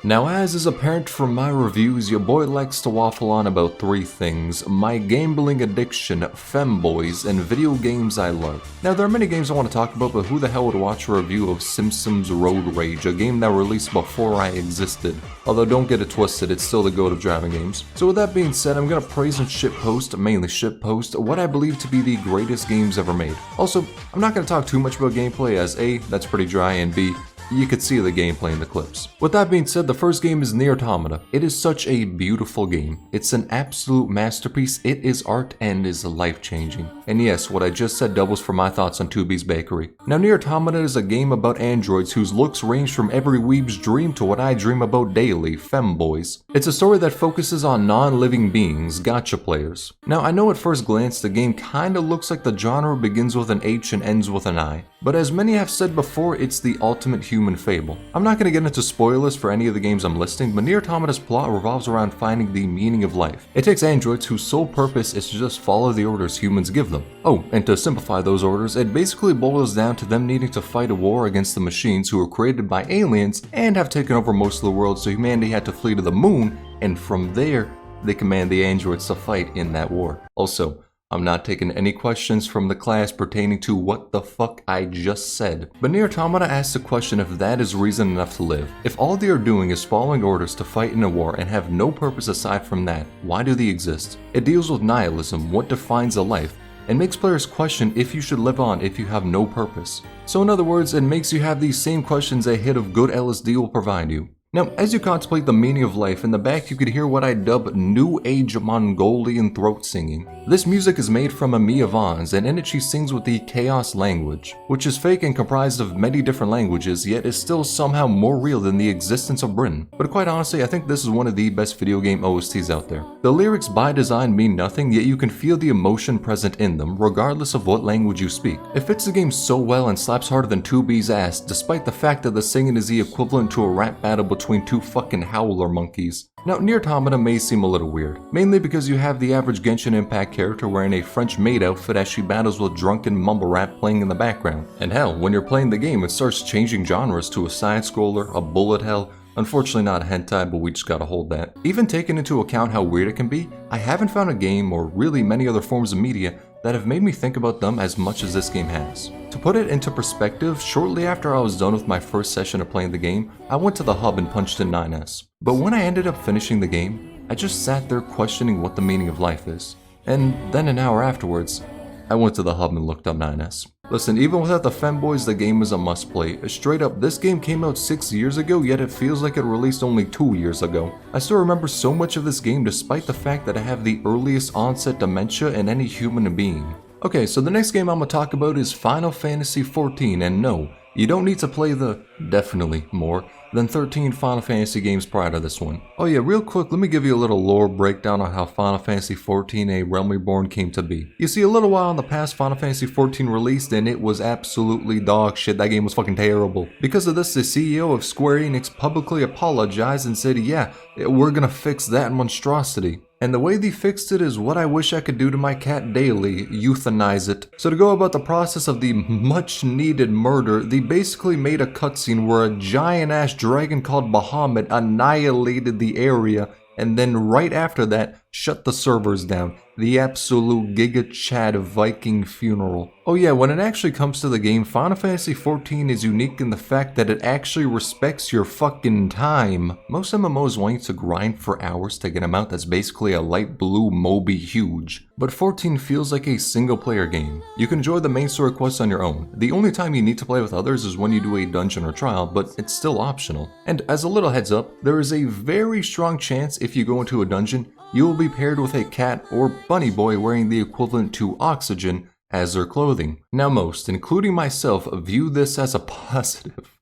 Now, as is apparent from my reviews, your boy likes to waffle on about three things: my gambling addiction, femboys, and video games I love. Now, there are many games I want to talk about, but who the hell would watch a review of Simpsons Road Rage, a game that released before I existed? Although don't get it twisted, it's still the goat of driving games. So with that being said, I'm gonna praise and shitpost, mainly shitpost, what I believe to be the greatest games ever made. Also, I'm not gonna talk too much about gameplay, as A, that's pretty dry, and B, you could see the gameplay in the clips. With that being said, the first game is Nier Automata. It is such a beautiful game. It's an absolute masterpiece. It is art and is life-changing. And yes, what I just said doubles for my thoughts on 2B's Bakery. Now, Nier Automata is a game about androids whose looks range from every weeb's dream to what I dream about daily, femboys. It's a story that focuses on non-living beings, gacha players. Now, I know at first glance the game kinda looks like the genre begins with an H and ends with an I. But as many have said before, it's the ultimate human fable. I'm not going to get into spoilers for any of the games I'm listing, but Nier Automata's plot revolves around finding the meaning of life. It takes androids whose sole purpose is to just follow the orders humans give them. Oh, and to simplify those orders, it basically boils down to them needing to fight a war against the machines who were created by aliens and have taken over most of the world, so humanity had to flee to the moon, and from there, they command the androids to fight in that war. Also, I'm not taking any questions from the class pertaining to what the fuck I just said. But Nier Automata asks the question if that is reason enough to live. If all they are doing is following orders to fight in a war and have no purpose aside from that, why do they exist? It deals with nihilism, what defines a life, and makes players question if you should live on if you have no purpose. So in other words, it makes you have these same questions a hit of good LSD will provide you. Now, as you contemplate the meaning of life, in the back you could hear what I dub New Age Mongolian throat singing. This music is made from Mia Vons, and in it she sings with the Chaos language, which is fake and comprised of many different languages, yet is still somehow more real than the existence of Britain. But quite honestly, I think this is one of the best video game OSTs out there. The lyrics by design mean nothing, yet you can feel the emotion present in them, regardless of what language you speak. It fits the game so well and slaps harder than 2B's ass, despite the fact that the singing is the equivalent to a rap battle between two fucking howler monkeys. Now, Nier Automata may seem a little weird, mainly because you have the average Genshin Impact character wearing a French maid outfit as she battles with drunken mumble rap playing in the background. And hell, when you're playing the game, it starts changing genres to a side-scroller, a bullet hell. Unfortunately not hentai, but we just gotta hold that. Even taking into account how weird it can be, I haven't found a game, or really many other forms of media, that have made me think about them as much as this game has. To put it into perspective, shortly after I was done with my first session of playing the game, I went to the hub and punched in 9S. But when I ended up finishing the game, I just sat there questioning what the meaning of life is. And then an hour afterwards, I went to the hub and looked up 9S. Listen, even without the femboys, the game is a must play. Straight up, this game came out 6 years ago, yet it feels like it released only 2 years ago. I still remember so much of this game despite the fact that I have the earliest onset dementia in any human being. Okay, so the next game I'm gonna talk about is Final Fantasy XIV, and no, you don't need to play the, definitely more, than 13 Final Fantasy games prior to this one. Oh yeah, real quick, let me give you a little lore breakdown on how Final Fantasy XIV A Realm Reborn came to be. You see, a little while in the past, Final Fantasy XIV released and it was absolutely dog shit. That game was fucking terrible. Because of this, the CEO of Square Enix publicly apologized and said, yeah, we're gonna fix that monstrosity. And the way they fixed it is what I wish I could do to my cat daily, euthanize it. So to go about the process of the much needed murder, they basically made a cutscene where a giant ass dragon called Bahamut annihilated the area, and then right after that, shut the servers down. The absolute Giga Chad Viking funeral. Oh yeah, when it actually comes to the game, Final Fantasy XIV is unique in the fact that it actually respects your fucking time. Most MMOs want you to grind for hours to get a mount that's basically a light blue Moby huge. But 14 feels like a single player game. You can enjoy the main story quests on your own. The only time you need to play with others is when you do a dungeon or trial, but it's still optional. And as a little heads up, there is a very strong chance if you go into a dungeon, you will be paired with a cat or bunny boy wearing the equivalent to oxygen as their clothing. Now most, including myself, view this as a positive.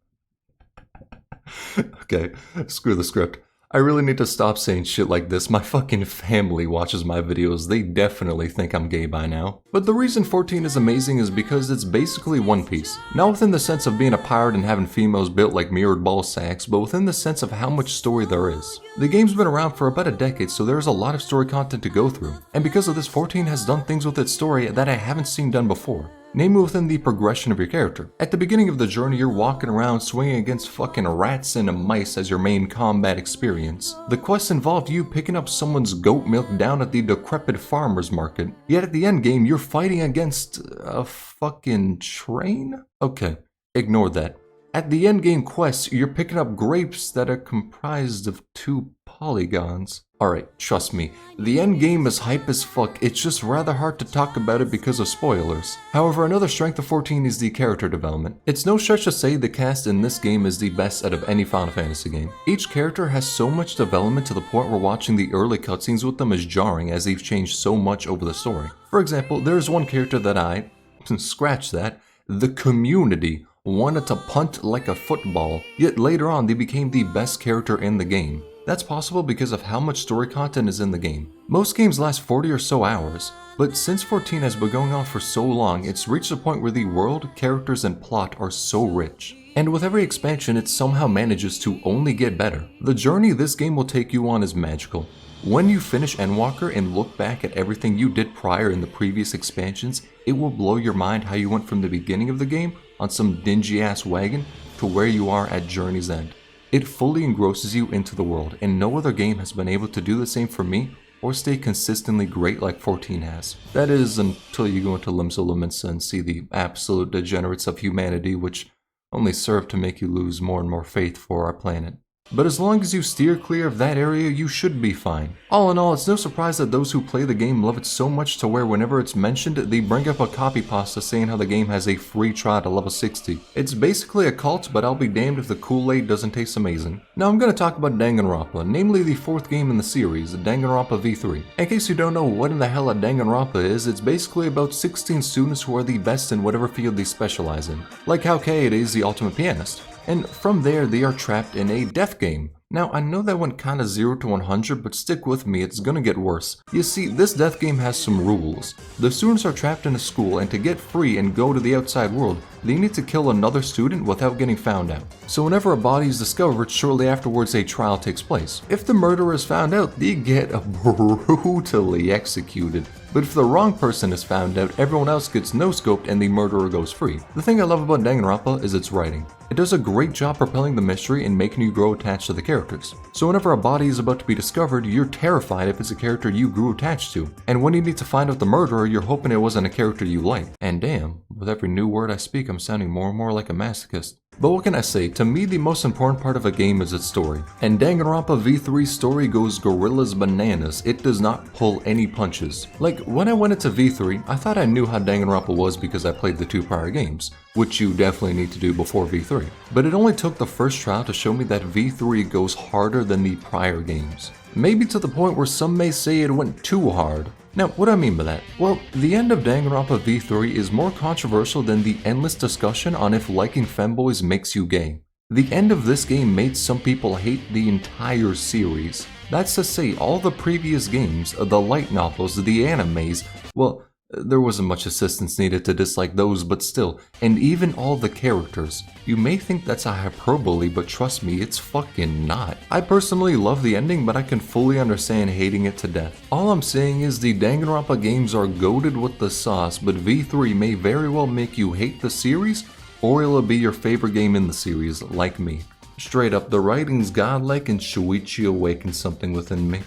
Okay, screw the script. I really need to stop saying shit like this. My fucking family watches my videos. They definitely think I'm gay by now. But the reason 14 is amazing is because it's basically One Piece. Not within the sense of being a pirate and having females built like mirrored ball sacks, but within the sense of how much story there is. The game's been around for about a decade, so there's a lot of story content to go through. And because of this, 14 has done things with its story that I haven't seen done before. namely within the progression of your character. At the beginning of the journey, you're walking around swinging against fucking rats and mice as your main combat experience. The quest involved you picking up someone's goat milk down at the decrepit farmer's market. Yet at the end game, you're fighting against a fucking train? Okay, ignore that. At the endgame quest, you're picking up grapes that are comprised of 2 polygons. Alright, trust me, the endgame is hype as fuck, it's just rather hard to talk about it because of spoilers. However, another strength of 14 is the character development. It's no stretch to say the cast in this game is the best out of any Final Fantasy game. Each character has so much development to the point where watching the early cutscenes with them is jarring as they've changed so much over the story. For example, there's one character that scratch that, the community wanted to punt like a football, yet later on they became the best character in the game. That's possible because of how much story content is in the game. Most games last 40 or so hours, but since 14 has been going on for so long, it's reached a point where the world, characters, and plot are so rich. And with every expansion, it somehow manages to only get better. The journey this game will take you on is magical. When you finish Endwalker and look back at everything you did prior in the previous expansions, it will blow your mind how you went from the beginning of the game on some dingy ass wagon to where you are at Journey's End. It fully engrosses you into the world, and no other game has been able to do the same for me or stay consistently great like 14 has. That is, until you go into Limbs of Laments and see the absolute degenerates of humanity which only serve to make you lose more and more faith for our planet. But as long as you steer clear of that area, you should be fine. All in all, it's no surprise that those who play the game love it so much to where whenever it's mentioned, they bring up a copy pasta saying how the game has a free trial to level 60. It's basically a cult, but I'll be damned if the Kool-Aid doesn't taste amazing. Now I'm going to talk about Danganronpa, namely the 4th game in the series, Danganronpa V3. In case you don't know what in the hell a Danganronpa is, it's basically about 16 students who are the best in whatever field they specialize in. Like how Kate is the ultimate pianist. And from there, they are trapped in a death game. Now, I know that went kinda 0 to 100, but stick with me, it's gonna get worse. You see, this death game has some rules. The students are trapped in a school, and to get free and go to the outside world, they need to kill another student without getting found out. So whenever a body is discovered, shortly afterwards a trial takes place. If the murderer is found out, they get brutally executed. But if the wrong person is found out, everyone else gets no-scoped and the murderer goes free. The thing I love about Danganronpa is its writing. It does a great job propelling the mystery and making you grow attached to the characters. So whenever a body is about to be discovered, you're terrified if it's a character you grew attached to. And when you need to find out the murderer, you're hoping it wasn't a character you like. And damn, with every new word I speak, I'm sounding more and more like a masochist. But what can I say, to me the most important part of a game is its story. And Danganronpa V3's story goes gorillas bananas, it does not pull any punches. Like, when I went into V3, I thought I knew how Danganronpa was because I played the 2 prior games, which you definitely need to do before V3. But it only took the first trial to show me that V3 goes harder than the prior games. Maybe to the point where some may say it went too hard. Now, what do I mean by that? Well, the end of Danganronpa V3 is more controversial than the endless discussion on if liking femboys makes you gay. The end of this game made some people hate the entire series. That's to say, all the previous games, the light novels, the animes, well, there wasn't much assistance needed to dislike those, but still, and even all the characters. You may think that's a hyperbole, but trust me, it's fucking not. I personally love the ending, but I can fully understand hating it to death. All I'm saying is the Danganronpa games are goated with the sauce, but V3 may very well make you hate the series, or it'll be your favorite game in the series, like me. Straight up, the writing's godlike and Shuichi awakens something within me.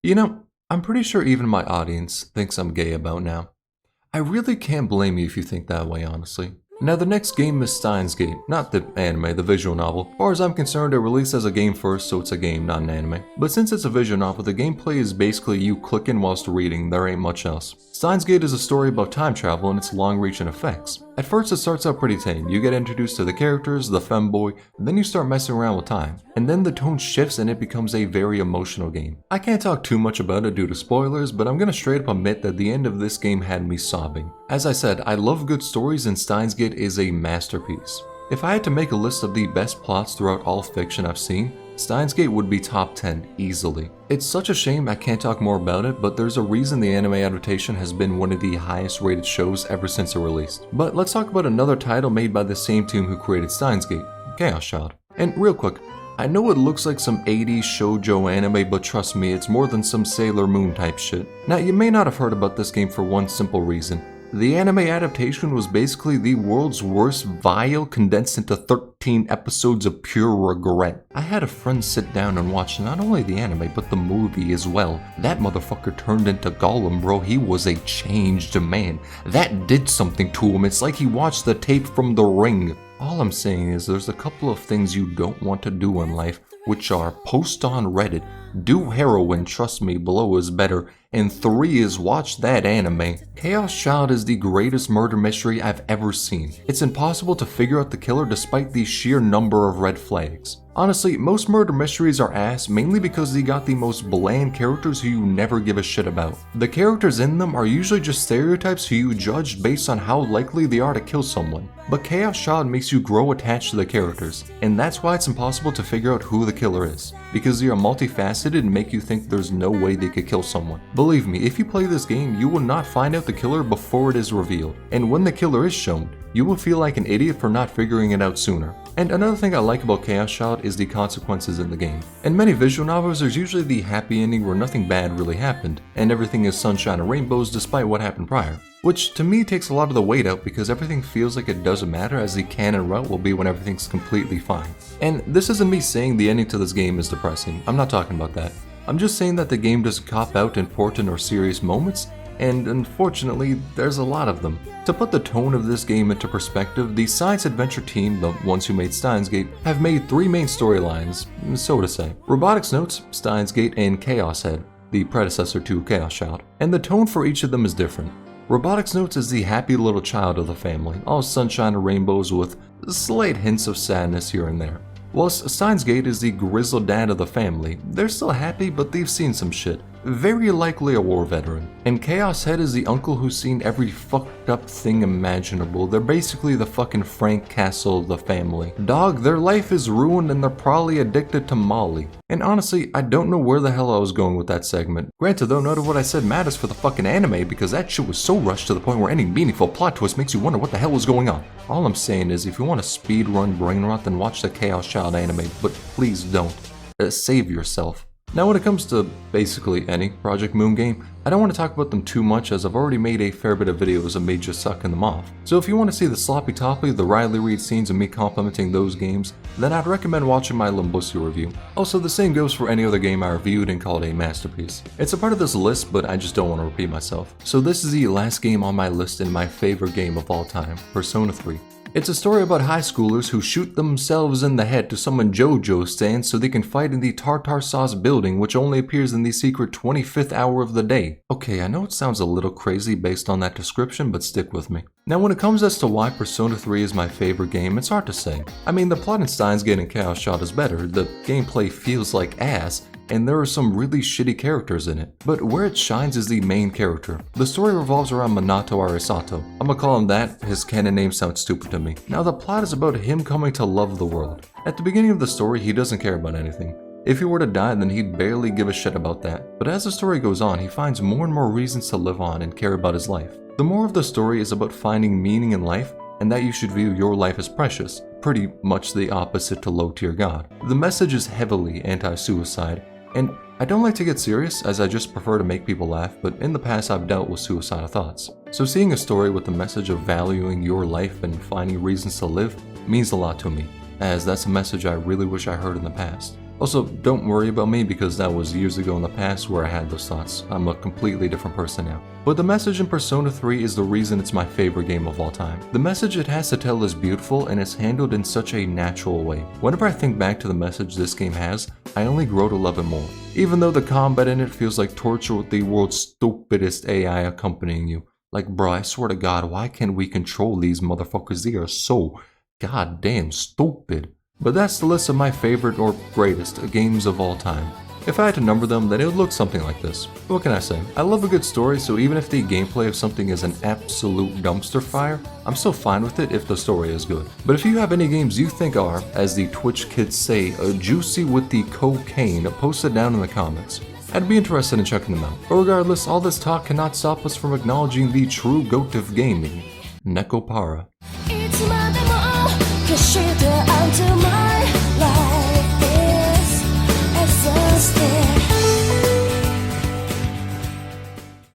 You know, I'm pretty sure even my audience thinks I'm gay about now. I really can't blame you if you think that way, honestly. Now the next game is Steins, not the anime, the visual novel. As far as I'm concerned, it released as a game first, so it's a game, not an anime. But since it's a visual novel, the gameplay is basically you clicking whilst reading, there ain't much else. Steins is a story about time travel and its long-reaching effects. At first it starts out pretty tame, you get introduced to the characters, the femboy, then you start messing around with time. And then the tone shifts and it becomes a very emotional game. I can't talk too much about it due to spoilers, but I'm gonna straight up admit that the end of this game had me sobbing. As I said, I love good stories and Steins is a masterpiece. If I had to make a list of the best plots throughout all fiction I've seen, Steins would be top 10 easily. It's such a shame I can't talk more about it, but there's a reason the anime adaptation has been one of the highest rated shows ever since it released. But let's talk about another title made by the same team who created Steins, Chaos Child. And real quick, I know it looks like some 80s shoujo anime, but trust me, it's more than some Sailor Moon type shit. Now, you may not have heard about this game for one simple reason. The anime adaptation was basically the world's worst vile condensed into 13 episodes of pure regret. I had a friend sit down and watch not only the anime but the movie as well. That motherfucker turned into Gollum, bro. He was a changed man. That did something to him. It's like he watched the tape from The Ring. All I'm saying is there's a couple of things you don't want to do in life, which are post on Reddit, do heroin, trust me, below is better, and 3 is watch that anime. Chaos Child is the greatest murder mystery I've ever seen. It's impossible to figure out the killer despite the sheer number of red flags. Honestly, most murder mysteries are ass mainly because they got the most bland characters who you never give a shit about. The characters in them are usually just stereotypes who you judge based on how likely they are to kill someone. But Chaos Child makes you grow attached to the characters, and that's why it's impossible to figure out who the killer is, because they are multifaceted and make you think there's no way they could kill someone. Believe me, if you play this game, you will not find out the killer before it is revealed, and when the killer is shown, you will feel like an idiot for not figuring it out sooner. And another thing I like about Chaos Child is the consequences in the game. In many visual novels, there's usually the happy ending where nothing bad really happened, and everything is sunshine and rainbows despite what happened prior. Which to me takes a lot of the weight out because everything feels like it doesn't matter, as the canon route will be when everything's completely fine. And this isn't me saying the ending to this game is depressing, I'm not talking about that. I'm just saying that the game doesn't cop out important or serious moments, and unfortunately, there's a lot of them. To put the tone of this game into perspective, the science adventure team, the ones who made Steins Gate, have made 3 main storylines, so to say. Robotics Notes, Steins Gate, and Chaos Head, the predecessor to Chaos Child. And the tone for each of them is different. Robotics Notes is the happy little child of the family, all sunshine and rainbows with slight hints of sadness here and there. Whilst Steins Gate is the grizzled dad of the family, they're still happy but they've seen some shit. Very likely a war veteran. And Chaos Head is the uncle who's seen every fucked up thing imaginable. They're basically the fucking Frank Castle of the family. Dog, their life is ruined and they're probably addicted to Molly. And honestly, I don't know where the hell I was going with that segment. Granted though, none of what I said matters for the fucking anime because that shit was so rushed to the point where any meaningful plot twist makes you wonder what the hell was going on. All I'm saying is if you want to speedrun brain rot, then watch the Chaos Child anime, but please don't. Save yourself. Now when it comes to basically any Project Moon game, I don't want to talk about them too much as I've already made a fair bit of videos of me just sucking them off. So if you want to see the sloppy toppy, the Riley Reid scenes and me complimenting those games, then I'd recommend watching my Limbusi review. Also, the same goes for any other game I reviewed and called a masterpiece. It's a part of this list, but I just don't want to repeat myself. So this is the last game on my list and my favorite game of all time, Persona 3. It's a story about high schoolers who shoot themselves in the head to summon JoJo stands so they can fight in the tartar sauce building, which only appears in the secret 25th hour of the day. Okay, I know it sounds a little crazy based on that description, but stick with me. Now when it comes as to why Persona 3 is my favorite game, it's hard to say. I mean, the plot in Steins Gate and Chaos Child is better, the gameplay feels like ass, and there are some really shitty characters in it. But where it shines is the main character. The story revolves around Minato Arisato. I'm gonna call him that, his canon name sounds stupid to me. Now the plot is about him coming to love the world. At the beginning of the story, he doesn't care about anything. If he were to die, then he'd barely give a shit about that. But as the story goes on, he finds more and more reasons to live on and care about his life. The moral of the story is about finding meaning in life and that you should view your life as precious, pretty much the opposite to low-tier God. The message is heavily anti-suicide, and I don't like to get serious as I just prefer to make people laugh, but in the past I've dealt with suicidal thoughts. So seeing a story with the message of valuing your life and finding reasons to live means a lot to me, as that's a message I really wish I heard in the past. Also, don't worry about me because that was years ago in the past where I had those thoughts. I'm a completely different person now. But the message in Persona 3 is the reason it's my favorite game of all time. The message it has to tell is beautiful and it's handled in such a natural way. Whenever I think back to the message this game has, I only grow to love it more. Even though the combat in it feels like torture with the world's stupidest AI accompanying you. Like, bro, I swear to God, why can't we control these motherfuckers? They are so goddamn stupid. But that's the list of my favorite or greatest games of all time. If I had to number them, then it would look something like this. What can I say? I love a good story, so even if the gameplay of something is an absolute dumpster fire, I'm still fine with it if the story is good. But if you have any games you think are, as the Twitch kids say, juicy with the cocaine, post it down in the comments. I'd be interested in checking them out. But regardless, all this talk cannot stop us from acknowledging the true goat of gaming, Nekopara. Until my life is exhausted.